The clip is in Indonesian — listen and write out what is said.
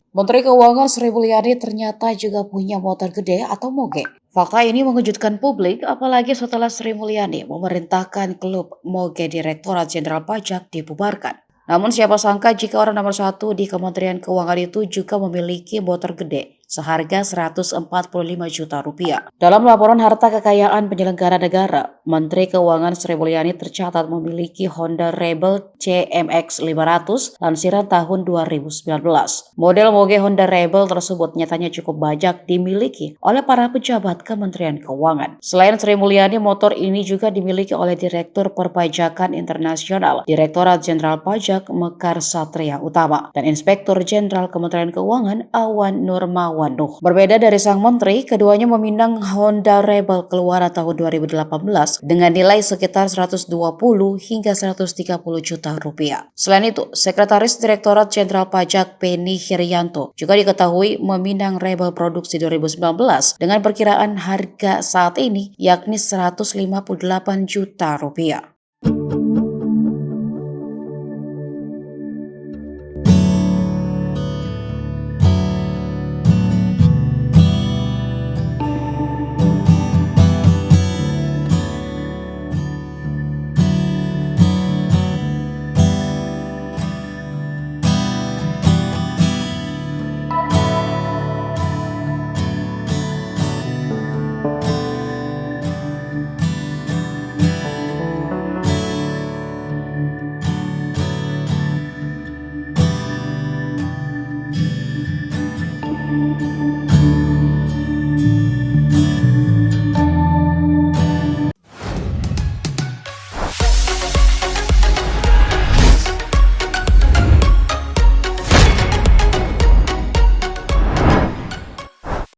Menteri Keuangan Sri Mulyani ternyata juga punya motor gede atau moge. Fakta ini mengejutkan publik, apalagi setelah Sri Mulyani memerintahkan klub moge Direktorat Jenderal Pajak dibubarkan. Namun siapa sangka jika orang nomor satu di Kementerian Keuangan itu juga memiliki motor gede seharga 145 juta rupiah. Dalam laporan harta kekayaan penyelenggara negara, Menteri Keuangan Sri Mulyani tercatat memiliki Honda Rebel CMX 500 lansiran tahun 2019. Model moge Honda Rebel tersebut nyatanya cukup banyak dimiliki oleh para pejabat Kementerian Keuangan. Selain Sri Mulyani, motor ini juga dimiliki oleh Direktur Perpajakan Internasional, Direktorat Jenderal Pajak Mekar Satria Utama, dan Inspektur Jenderal Kementerian Keuangan Awan Nurmawanuh. Berbeda dari sang menteri, keduanya meminang Honda Rebel keluaran tahun 2018 dengan nilai sekitar 120 hingga 130 juta rupiah. Selain itu, Sekretaris Direktorat Jenderal Pajak Penny Herianto juga diketahui meminang Rebel produksi 2019 dengan perkiraan harga saat ini yakni 158 juta rupiah.